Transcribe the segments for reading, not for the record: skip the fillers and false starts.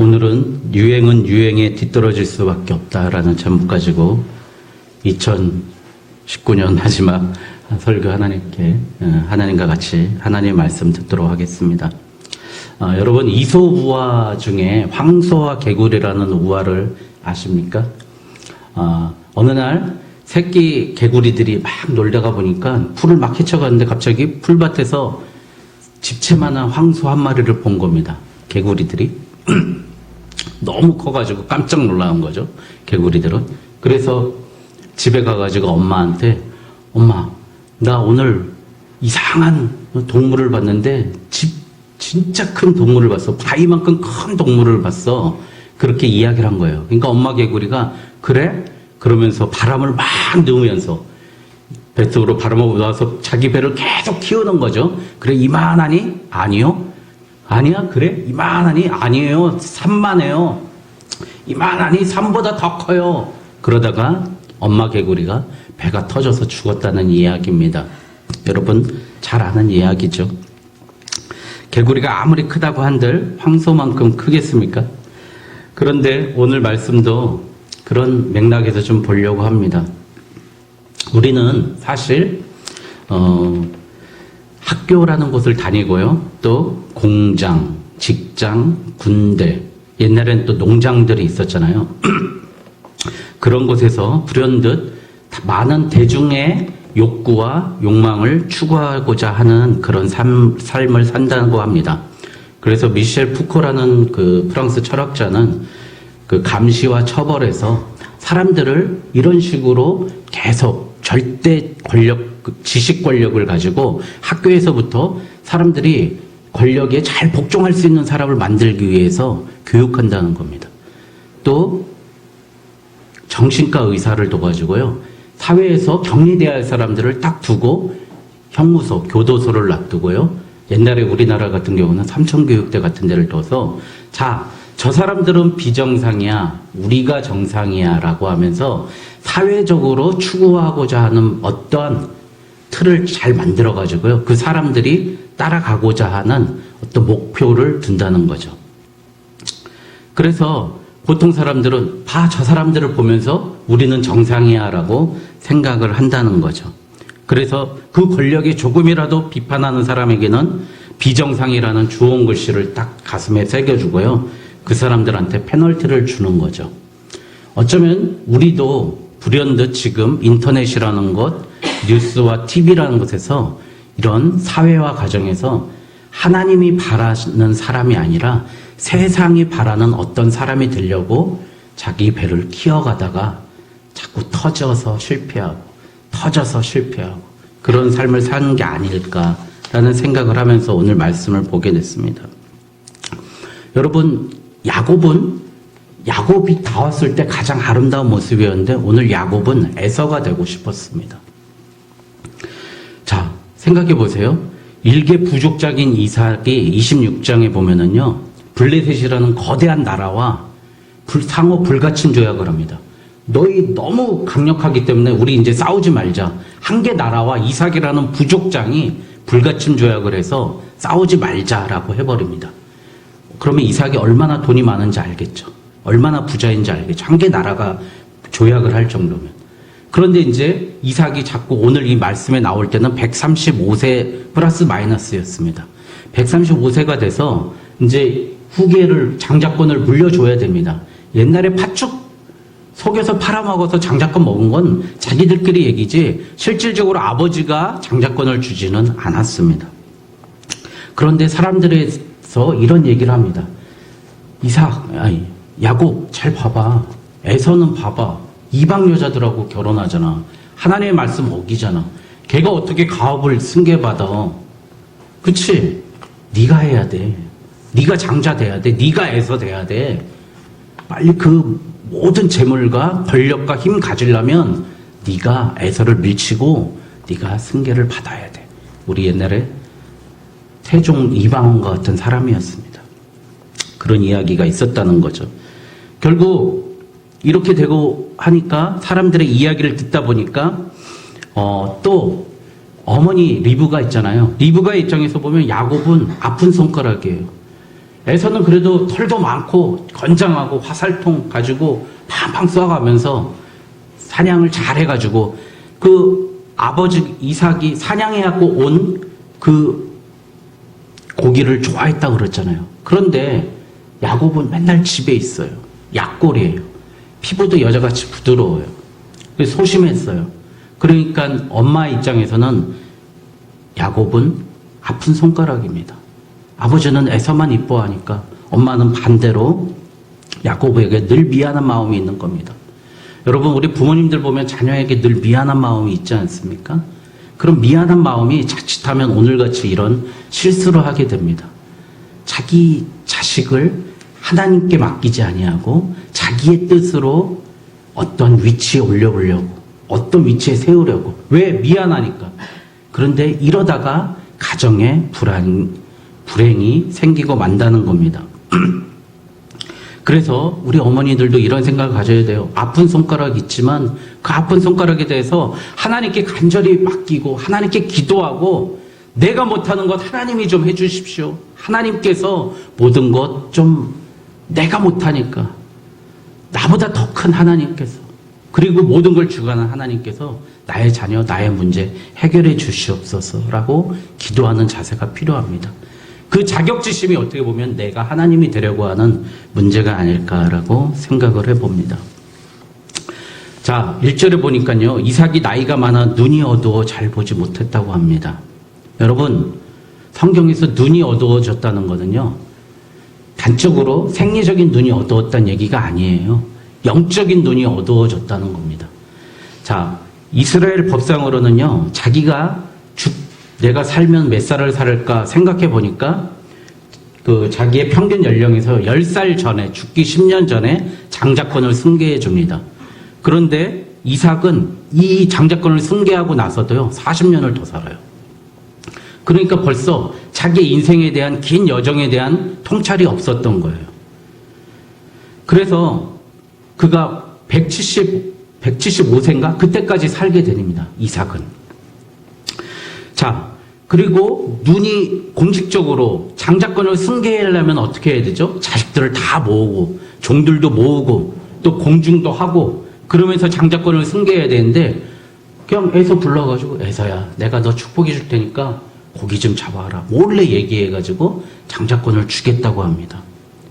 오늘은 유행은 유행에 뒤떨어질 수밖에 없다라는 제목 가지고 2019년 마지막 설교 하나님과 같이 하나님의 말씀 듣도록 하겠습니다. 여러분 이솝우화 중에 황소와 개구리라는 우화를 아십니까? 어느 날 새끼 개구리들이 막 놀다가 보니까 풀을 막 헤쳐가는데 갑자기 풀밭에서 집채만한 황소 한 마리를 본 겁니다. 개구리들이 너무 커가지고 깜짝 놀라운 거죠. 개구리들은. 그래서 집에 가가지고 엄마한테 엄마 나 오늘 이상한 동물을 봤는데 진짜 큰 동물을 봤어. 바위만큼 큰 동물을 봤어. 그렇게 이야기를 한 거예요. 그러니까 엄마 개구리가 그래? 그러면서 바람을 막 넣으면서 뱃속으로 바람을 넣어서 자기 배를 계속 키우는 거죠. 그래 이만하니? 아니요. 아니야? 그래? 이만하니? 아니에요. 산만해요. 이만하니? 산보다 더 커요. 그러다가 엄마 개구리가 배가 터져서 죽었다는 이야기입니다. 여러분 잘 아는 이야기죠. 개구리가 아무리 크다고 한들 황소만큼 크겠습니까? 그런데 오늘 말씀도 그런 맥락에서 좀 보려고 합니다. 우리는 사실 학교라는 곳을 다니고요. 또 공장, 직장, 군대, 옛날엔 또 농장들이 있었잖아요. 그런 곳에서 불현듯 많은 대중의 욕구와 욕망을 추구하고자 하는 그런 삶을 산다고 합니다. 그래서 미셸 푸코라는 그 프랑스 철학자는 그 감시와 처벌에서 사람들을 이런 식으로 계속 절대 지식 권력을 가지고 학교에서부터 사람들이 권력에 잘 복종할 수 있는 사람을 만들기 위해서 교육한다는 겁니다. 또 정신과 의사를 둬가지고요. 사회에서 격리돼야 할 사람들을 딱 두고 형무소, 교도소를 놔두고요. 옛날에 우리나라 같은 경우는 삼천교육대 같은 데를 둬서 저 사람들은 비정상이야, 우리가 정상이야 라고 하면서 사회적으로 추구하고자 하는 어떠한 틀을 잘 만들어가지고요. 그 사람들이 따라가고자 하는 어떤 목표를 둔다는 거죠. 그래서 보통 사람들은 저 사람들을 보면서 우리는 정상이야 라고 생각을 한다는 거죠. 그래서 그 권력에 조금이라도 비판하는 사람에게는 비정상이라는 주홍 글씨를 딱 가슴에 새겨주고요. 그 사람들한테 페널티를 주는 거죠. 어쩌면 우리도 불현듯 지금 인터넷이라는 것, 뉴스와 TV라는 곳에서 이런 사회와 가정에서 하나님이 바라는 사람이 아니라 세상이 바라는 어떤 사람이 되려고 자기 배를 키워가다가 자꾸 터져서 실패하고 그런 삶을 사는 게 아닐까라는 생각을 하면서 오늘 말씀을 보게 됐습니다. 여러분 야곱이 나왔을 때 가장 아름다운 모습이었는데 오늘 야곱은 에서가 되고 싶었습니다. 자, 생각해 보세요. 일개 부족장인 이삭이 26장에 보면은요, 블레셋이라는 거대한 나라와 상호 불가침 조약을 합니다. 너희 너무 강력하기 때문에 우리 이제 싸우지 말자. 한 개 나라와 이삭이라는 부족장이 불가침 조약을 해서 싸우지 말자라고 해버립니다. 그러면 이삭이 얼마나 돈이 많은지 알겠죠. 얼마나 부자인지 알겠죠. 한 개 나라가 조약을 할 정도면. 그런데 이제 이삭이 자꾸 오늘 이 말씀에 나올 때는 135세 플러스 마이너스였습니다. 135세가 돼서 이제 후계를 장자권을 물려줘야 됩니다. 옛날에 팥죽 속여서 팔아먹어서 장자권 먹은 건 자기들끼리 얘기지 실질적으로 아버지가 장자권을 주지는 않았습니다. 그런데 사람들에서 이런 얘기를 합니다. 야곱 잘 봐봐. 에서는 봐봐. 이방 여자들하고 결혼하잖아. 하나님의 말씀 어기잖아. 걔가 어떻게 가업을 승계받아. 그치? 네가 해야 돼. 네가 장자 돼야 돼. 네가 에서 돼야 돼. 빨리 그 모든 재물과 권력과 힘 가지려면 네가 에서를 밀치고 네가 승계를 받아야 돼. 우리 옛날에 태종 이방원과 같은 사람이었습니다. 그런 이야기가 있었다는 거죠. 결국 이렇게 되고 하니까 사람들의 이야기를 듣다 보니까 또 어머니 리브가 있잖아요. 리브가의 입장에서 보면 야곱은 아픈 손가락이에요. 에서는 그래도 털도 많고 건장하고 화살통 가지고 팡팡 쏴가면서 사냥을 잘 해가지고 그 아버지 이삭이 사냥해갖고 온 그 고기를 좋아했다고 그랬잖아요. 그런데 야곱은 맨날 집에 있어요. 약골이에요. 피부도 여자같이 부드러워요. 그래서 소심했어요. 그러니까 엄마 입장에서는 야곱은 아픈 손가락입니다. 아버지는 에서만 이뻐하니까 엄마는 반대로 야곱에게 늘 미안한 마음이 있는 겁니다. 여러분, 우리 부모님들 보면 자녀에게 늘 미안한 마음이 있지 않습니까? 그럼 미안한 마음이 자칫하면 오늘같이 이런 실수를 하게 됩니다. 자기 자식을 하나님께 맡기지 아니하고 자기의 뜻으로 어떤 위치에 올려보려고, 어떤 위치에 세우려고. 왜? 미안하니까. 그런데 이러다가 가정에 불행이 생기고 만다는 겁니다. 그래서 우리 어머니들도 이런 생각을 가져야 돼요. 아픈 손가락이 있지만 그 아픈 손가락에 대해서 하나님께 간절히 맡기고 하나님께 기도하고 내가 못하는 것 하나님이 좀 해주십시오. 하나님께서 모든 것 좀 내가 못하니까 나보다 더 큰 하나님께서 그리고 모든 걸 주관한 하나님께서 나의 자녀, 나의 문제 해결해 주시옵소서라고 기도하는 자세가 필요합니다. 그 자격지심이 어떻게 보면 내가 하나님이 되려고 하는 문제가 아닐까라고 생각을 해봅니다. 자, 1절에 보니까요. 이삭이 나이가 많아 눈이 어두워 잘 보지 못했다고 합니다. 여러분, 성경에서 눈이 어두워졌다는 것은요. 단적으로 생리적인 눈이 어두웠다는 얘기가 아니에요. 영적인 눈이 어두워졌다는 겁니다. 자, 이스라엘 법상으로는요. 자기가 내가 살면 몇 살을 살을까 생각해 보니까 그 자기의 평균 연령에서 10살 전에 죽기 10년 전에 장자권을 승계해 줍니다. 그런데 이삭은 이 장자권을 승계하고 나서도요 40년을 더 살아요. 그러니까 벌써 자기 인생에 대한 긴 여정에 대한 통찰이 없었던 거예요. 그래서 그가 175세인가 그때까지 살게 됩니다. 이삭은. 자, 그리고 눈이 공식적으로 장자권을 승계하려면 어떻게 해야 되죠? 자식들을 다 모으고 종들도 모으고 또 공중도 하고 그러면서 장자권을 승계해야 되는데 그냥 에서 불러가지고 에서야 내가 너 축복해 줄 테니까 고기 좀 잡아라 몰래 얘기해가지고 장자권을 주겠다고 합니다.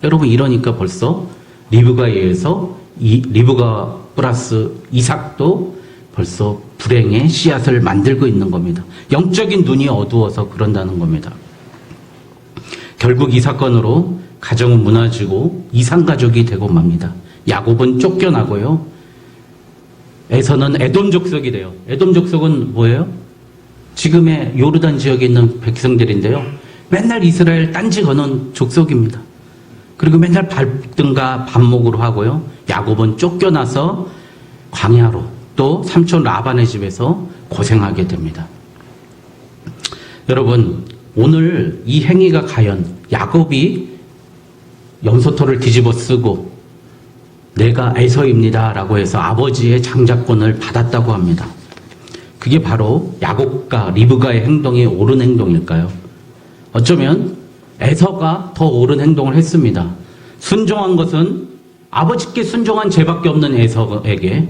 여러분 이러니까 벌써 리브가에 의해서 리브가 플러스 이삭도 벌써 불행의 씨앗을 만들고 있는 겁니다. 영적인 눈이 어두워서 그런다는 겁니다. 결국 이 사건으로 가정은 무너지고 이산가족이 되고 맙니다. 야곱은 쫓겨나고요. 에서는 에돔 족속이 돼요. 에돔 족속은 뭐예요? 지금의 요르단 지역에 있는 백성들인데요. 맨날 이스라엘 딴지 거는 족속입니다. 그리고 맨날 발등과 반목으로 하고요. 야곱은 쫓겨나서 광야로 또 삼촌 라반의 집에서 고생하게 됩니다. 여러분, 오늘 이 행위가 과연 야곱이 염소털을 뒤집어 쓰고 내가 에서입니다 라고 해서 아버지의 장자권을 받았다고 합니다. 그게 바로 야곱과 리브가의 행동이 옳은 행동일까요? 어쩌면 에서가 더 옳은 행동을 했습니다. 순종한 것은 아버지께 순종한 죄밖에 없는 에서에게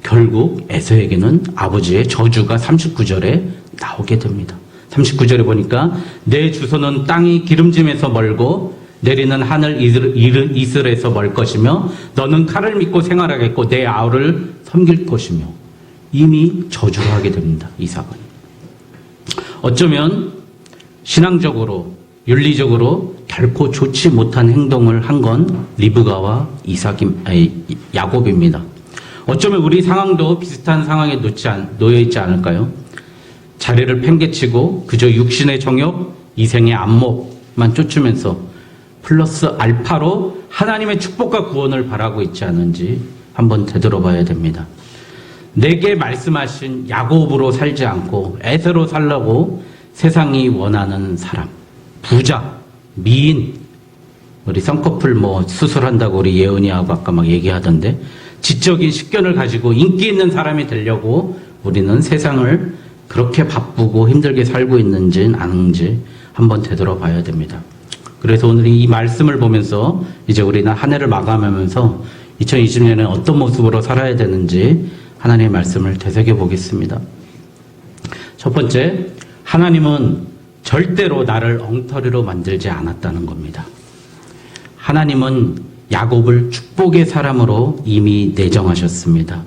결국 에서에게는 아버지의 저주가 39절에 나오게 됩니다. 39절에 보니까 내 주소는 땅이 기름짐에서 멀고 내리는 하늘 이슬에서 멀 것이며 너는 칼을 믿고 생활하겠고 내 아우를 섬길 것이며 이미 저주를 하게 됩니다. 이삭은. 어쩌면 신앙적으로 윤리적으로 결코 좋지 못한 행동을 한 건 리브가와 야곱입니다. 어쩌면 우리 상황도 비슷한 상황에 놓여 있지 않을까요? 자리를 팽개치고 그저 육신의 정욕, 이생의 안목만 쫓으면서 플러스 알파로 하나님의 축복과 구원을 바라고 있지 않은지 한번 되돌아봐야 됩니다. 내게 말씀하신 야곱으로 살지 않고 에서로 살라고 세상이 원하는 사람, 부자, 미인, 우리 쌍꺼풀 수술한다고 우리 예은이하고 아까 막 얘기하던데 지적인 식견을 가지고 인기 있는 사람이 되려고 우리는 세상을 그렇게 바쁘고 힘들게 살고 있는지 아닌지 한번 되돌아봐야 됩니다. 그래서 오늘 이 말씀을 보면서 이제 우리는 한 해를 마감하면서 2020년에 어떤 모습으로 살아야 되는지 하나님의 말씀을 되새겨 보겠습니다. 첫 번째, 하나님은 절대로 나를 엉터리로 만들지 않았다는 겁니다. 하나님은 야곱을 축복의 사람으로 이미 내정하셨습니다.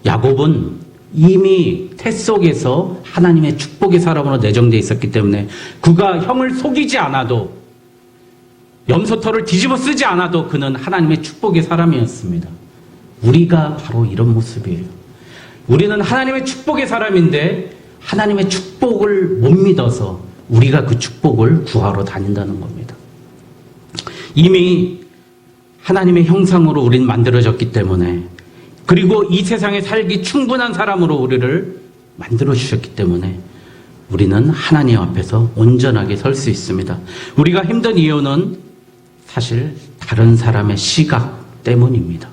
야곱은 이미 태 속에서 하나님의 축복의 사람으로 내정되어 있었기 때문에 그가 형을 속이지 않아도, 염소털을 뒤집어 쓰지 않아도 그는 하나님의 축복의 사람이었습니다. 우리가 바로 이런 모습이에요. 우리는 하나님의 축복의 사람인데 하나님의 축복을 못 믿어서 우리가 그 축복을 구하러 다닌다는 겁니다. 이미 하나님의 형상으로 우리는 만들어졌기 때문에, 그리고 이 세상에 살기 충분한 사람으로 우리를 만들어주셨기 때문에 우리는 하나님 앞에서 온전하게 설 수 있습니다. 우리가 힘든 이유는 사실 다른 사람의 시각 때문입니다.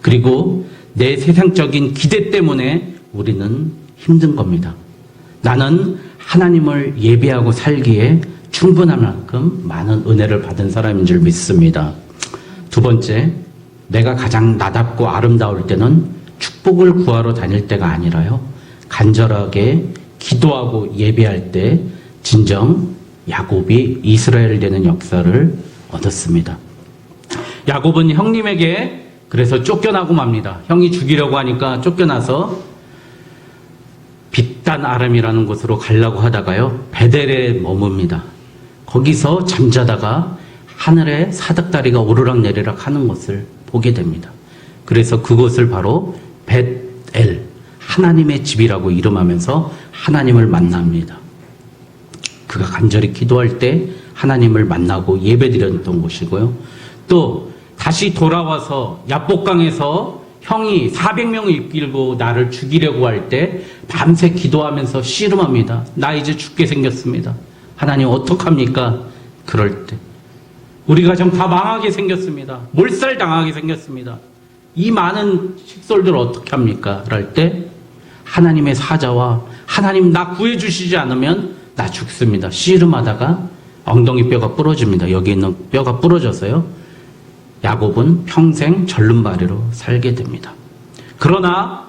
그리고 내 세상적인 기대 때문에 우리는 힘든 겁니다. 나는 하나님을 예배하고 살기에 충분한 만큼 많은 은혜를 받은 사람인 줄 믿습니다. 두 번째, 내가 가장 나답고 아름다울 때는 축복을 구하러 다닐 때가 아니라요, 간절하게 기도하고 예배할 때 진정 야곱이 이스라엘 되는 역사를 얻었습니다. 야곱은 형님에게 그래서 쫓겨나고 맙니다. 형이 죽이려고 하니까 쫓겨나서 빛단 아람이라는 곳으로 가려고 하다가요, 베델에 머뭅니다. 거기서 잠자다가 하늘에 사닥다리가 오르락내리락 하는 것을 보게 됩니다. 그래서 그곳을 바로 벳엘, 하나님의 집이라고 이름하면서 하나님을 만납니다. 그가 간절히 기도할 때 하나님을 만나고 예배드렸던 곳이고요. 또 다시 돌아와서 야복강에서 형이 400명을 이끌고 나를 죽이려고 할 때 밤새 기도하면서 씨름합니다. 나 이제 죽게 생겼습니다. 하나님 어떡합니까? 그럴 때 우리 가정 다 망하게 생겼습니다. 몰살당하게 생겼습니다. 이 많은 식솔들 어떻게 합니까? 그럴 때 하나님의 사자와 하나님 나 구해주시지 않으면 나 죽습니다. 씨름하다가 엉덩이 뼈가 부러집니다. 여기 있는 뼈가 부러져서요, 야곱은 평생 절름발이로 살게 됩니다. 그러나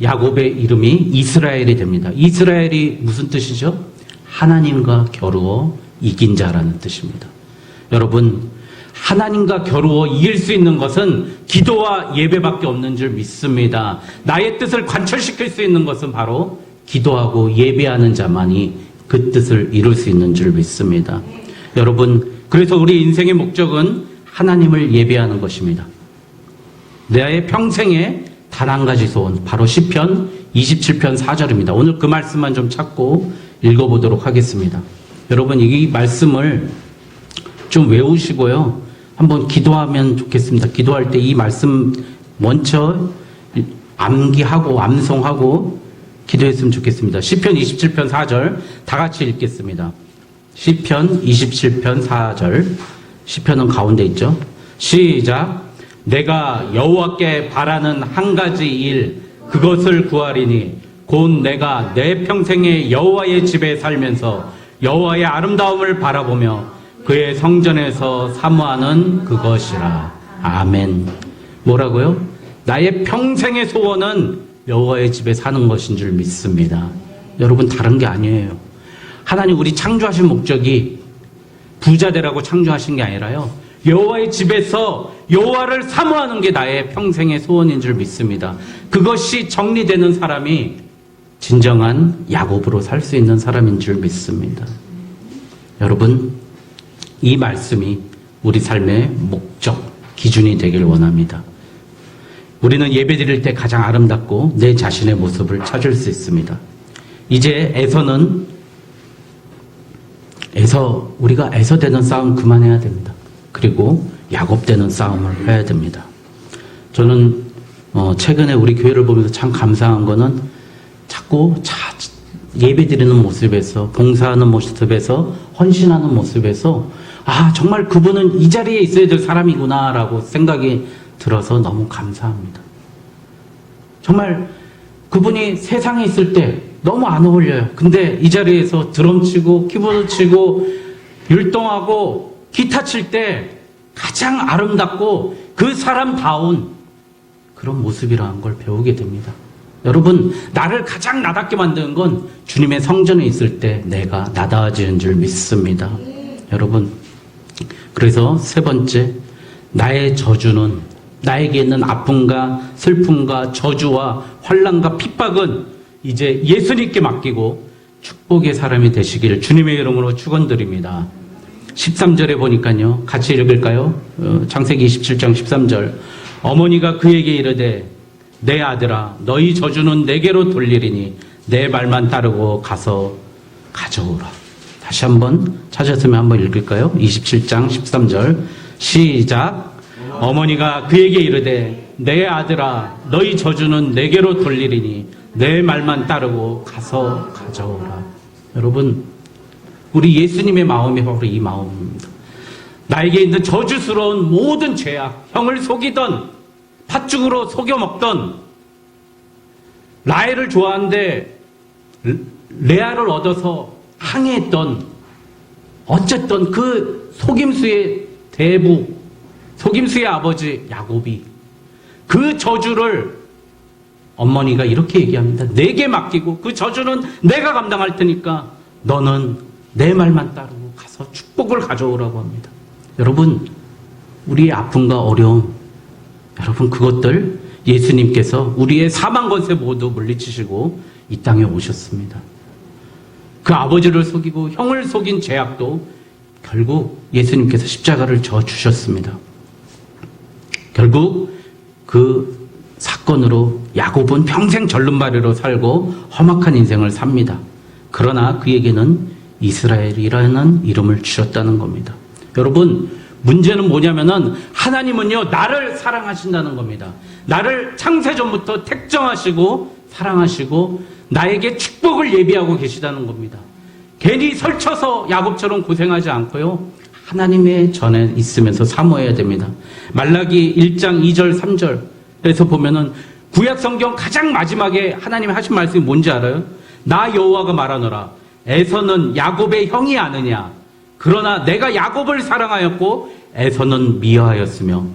야곱의 이름이 이스라엘이 됩니다. 이스라엘이 무슨 뜻이죠? 하나님과 겨루어 이긴 자라는 뜻입니다. 여러분, 하나님과 겨루어 이길 수 있는 것은 기도와 예배밖에 없는 줄 믿습니다. 나의 뜻을 관철시킬 수 있는 것은 바로 기도하고 예배하는 자만이 그 뜻을 이룰 수 있는 줄 믿습니다. 여러분, 그래서 우리 인생의 목적은 하나님을 예배하는 것입니다. 나의 평생에 단 한 가지 소원, 바로 시편 27편 4절입니다. 오늘 그 말씀만 좀 찾고 읽어보도록 하겠습니다. 여러분, 이 말씀을 좀 외우시고요, 한번 기도하면 좋겠습니다. 기도할 때 이 말씀 먼저 암기하고 암송하고 기도했으면 좋겠습니다. 시편 27편 4절 다 같이 읽겠습니다. 시편 27편 4절, 시편은 가운데 있죠. 시작. 내가 여호와께 바라는 한 가지 일, 그것을 구하리니 곧 내가 내 평생에 여호와의 집에 살면서 여호와의 아름다움을 바라보며 그의 성전에서 사모하는 그것이라. 아멘. 뭐라고요? 나의 평생의 소원은 여호와의 집에 사는 것인 줄 믿습니다. 여러분, 다른 게 아니에요. 하나님 우리 창조하신 목적이 부자 되라고 창조하신 게 아니라요, 여호와의 집에서 여호와를 사모하는 게 나의 평생의 소원인 줄 믿습니다. 그것이 정리되는 사람이 진정한 야곱으로 살 수 있는 사람인 줄 믿습니다. 여러분, 이 말씀이 우리 삶의 목적, 기준이 되길 원합니다. 우리는 예배드릴 때 가장 아름답고 내 자신의 모습을 찾을 수 있습니다. 이제 우리가 에서되는 싸움 그만해야 됩니다. 그리고 야곱되는 싸움을 해야 됩니다. 저는 최근에 우리 교회를 보면서 참 감사한 거는 자꾸 예배드리는 모습에서, 봉사하는 모습에서, 헌신하는 모습에서 정말 그분은 이 자리에 있어야 될 사람이구나 라고 생각이 들어서 너무 감사합니다. 정말 그분이 세상에 있을 때 너무 안 어울려요. 근데 이 자리에서 드럼 치고 키보드 치고 율동하고 기타 칠 때 가장 아름답고 그 사람다운 그런 모습이라는 걸 배우게 됩니다. 여러분, 나를 가장 나답게 만드는 건 주님의 성전에 있을 때 내가 나다워지는 줄 믿습니다. 여러분, 그래서 세 번째, 나의 저주는, 나에게 있는 아픔과 슬픔과 저주와 환난과 핍박은 이제 예수님께 맡기고 축복의 사람이 되시기를 주님의 이름으로 축원드립니다. 13절에 보니까요, 같이 읽을까요? 창세기 27장 13절. 어머니가 그에게 이르되 내 아들아 너희 저주는 내게로 돌리리니 내 말만 따르고 가서 가져오라. 다시 한번 찾았으면 한번 읽을까요? 27장 13절 시작. 어머니가 그에게 이르되 내 아들아 너희 저주는 내게로 돌리리니 내 말만 따르고 가서 가져오라. 여러분, 우리 예수님의 마음이 바로 이 마음입니다. 나에게 있는 저주스러운 모든 죄악, 형을 속이던, 팥죽으로 속여먹던, 라헬을 좋아하는데 레아를 얻어서 항해했던, 어쨌든 그 속임수의 대부, 속임수의 아버지 야곱이 그 저주를 어머니가 이렇게 얘기합니다. 내게 맡기고 그 저주는 내가 감당할 테니까 너는 내 말만 따르고 가서 축복을 가져오라고 합니다. 여러분, 우리의 아픔과 어려움, 여러분 그것들 예수님께서 우리의 사망 권세 모두 물리치시고 이 땅에 오셨습니다. 그 아버지를 속이고 형을 속인 죄악도 결국 예수님께서 십자가를 져 주셨습니다. 결국 그 사건으로 야곱은 평생 절름발이로 살고 험악한 인생을 삽니다. 그러나 그에게는 이스라엘이라는 이름을 주셨다는 겁니다. 여러분, 문제는 뭐냐면은 하나님은요, 나를 사랑하신다는 겁니다. 나를 창세전부터 택정하시고 사랑하시고 나에게 축복을 예비하고 계시다는 겁니다. 괜히 설쳐서 야곱처럼 고생하지 않고요, 하나님의 전에 있으면서 사모해야 됩니다. 말라기 1장 2절 3절에서 보면은 구약 성경 가장 마지막에 하나님이 하신 말씀이 뭔지 알아요? 나 여호와가 말하노라 에서는 야곱의 형이 아느냐. 그러나 내가 야곱을 사랑하였고 에서는 미워하였으며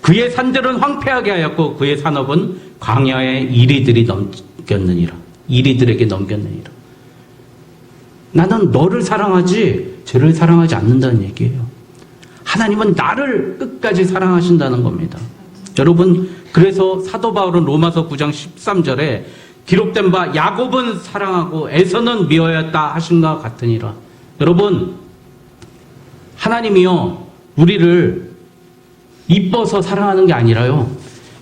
그의 산들은 황폐하게 하였고 그의 산업은 광야의 이리들이 넘겼느니라. 이리들에게 넘겼느니라. 나는 너를 사랑하지 죄를 사랑하지 않는다는 얘기예요. 하나님은 나를 끝까지 사랑하신다는 겁니다. 여러분, 그래서 사도 바울은 로마서 9장 13절에 기록된 바 야곱은 사랑하고 에서는 미워하였다 하신 것 같으니라. 여러분, 하나님이요, 우리를 이뻐서 사랑하는 게 아니라요,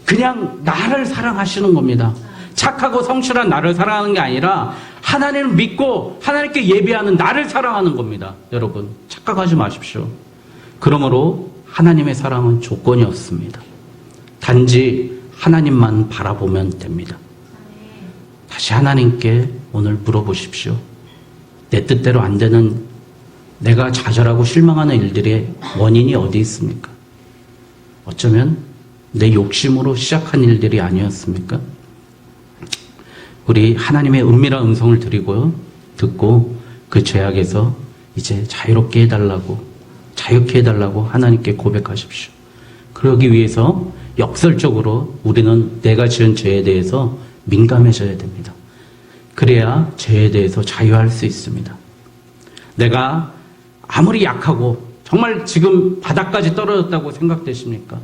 그냥 나를 사랑하시는 겁니다. 착하고 성실한 나를 사랑하는 게 아니라 하나님을 믿고 하나님께 예배하는 나를 사랑하는 겁니다. 여러분, 착각하지 마십시오. 그러므로 하나님의 사랑은 조건이 없습니다. 단지 하나님만 바라보면 됩니다. 다시 하나님께 오늘 물어보십시오. 내 뜻대로 안 되는, 내가 좌절하고 실망하는 일들의 원인이 어디 있습니까? 어쩌면 내 욕심으로 시작한 일들이 아니었습니까? 우리 하나님의 은밀한 음성을 듣고 그 죄악에서 이제 자유롭게 해달라고, 자유케 해달라고 하나님께 고백하십시오. 그러기 위해서 역설적으로 우리는 내가 지은 죄에 대해서 민감해져야 됩니다. 그래야 죄에 대해서 자유할 수 있습니다. 내가 아무리 약하고 정말 지금 바닥까지 떨어졌다고 생각되십니까?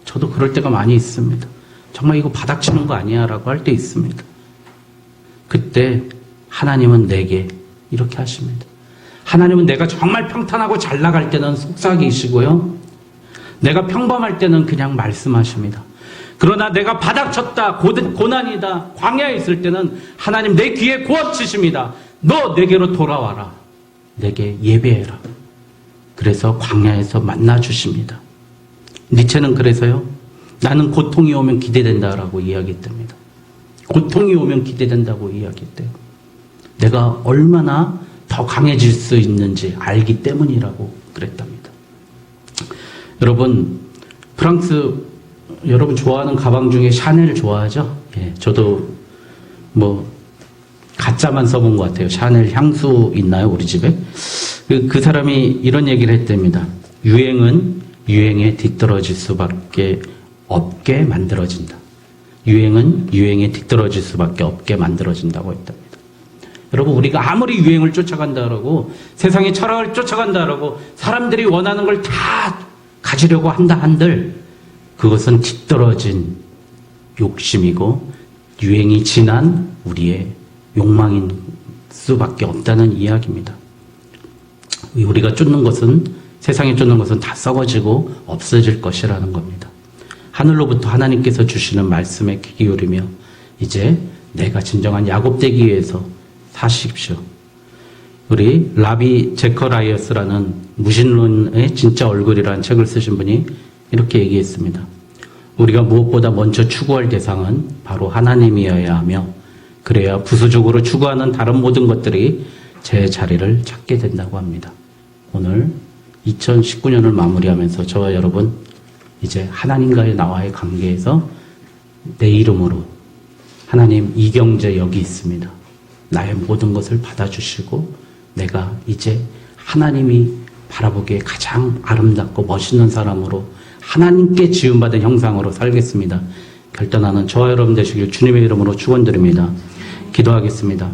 저도 그럴 때가 많이 있습니다. 정말 이거 바닥 치는 거 아니야 라고 할 때 있습니다. 그때 하나님은 내게 이렇게 하십니다. 하나님은 내가 정말 평탄하고 잘 나갈 때는 속삭이시고요, 내가 평범할 때는 그냥 말씀하십니다. 그러나 내가 바닥쳤다, 고난이다, 광야에 있을 때는 하나님 내 귀에 고함치십니다. 너 내게로 돌아와라. 내게 예배해라. 그래서 광야에서 만나주십니다. 니체는 그래서요, 나는 고통이 오면 기대된다라고 이야기했답니다. 고통이 오면 기대된다고 이야기했대요. 내가 얼마나 더 강해질 수 있는지 알기 때문이라고 그랬답니다. 여러분, 프랑스, 여러분 좋아하는 가방 중에 샤넬 좋아하죠? 예, 저도 가짜만 써본 것 같아요. 샤넬 향수 있나요, 우리 집에? 그 사람이 이런 얘기를 했답니다. 유행은 유행에 뒤떨어질 수밖에 없게 만들어진다. 유행은 유행에 뒤떨어질 수밖에 없게 만들어진다고 했답니다. 여러분, 우리가 아무리 유행을 쫓아간다라고, 세상의 철학을 쫓아간다라고, 사람들이 원하는 걸 다 가지려고 한다 한들, 그것은 뒤떨어진 욕심이고 유행이 지난 우리의 욕망인 수밖에 없다는 이야기입니다. 우리가 쫓는 것은, 세상에 쫓는 것은 다 썩어지고 없어질 것이라는 겁니다. 하늘로부터 하나님께서 주시는 말씀에 귀 기울이며 이제 내가 진정한 야곱 되기 위해서 사십시오. 우리 라비 제커라이어스라는 무신론의 진짜 얼굴이라는 책을 쓰신 분이 이렇게 얘기했습니다. 우리가 무엇보다 먼저 추구할 대상은 바로 하나님이어야 하며 그래야 부수적으로 추구하는 다른 모든 것들이 제 자리를 찾게 된다고 합니다. 오늘 2019년을 마무리하면서 저와 여러분 이제 하나님과의 나와의 관계에서 내 이름으로 하나님, 이경재 여기 있습니다. 나의 모든 것을 받아주시고 내가 이제 하나님이 바라보기에 가장 아름답고 멋있는 사람으로 하나님께 지음받은 형상으로 살겠습니다. 결단하는 저와 여러분 되시길 주님의 이름으로 축원드립니다. 기도하겠습니다.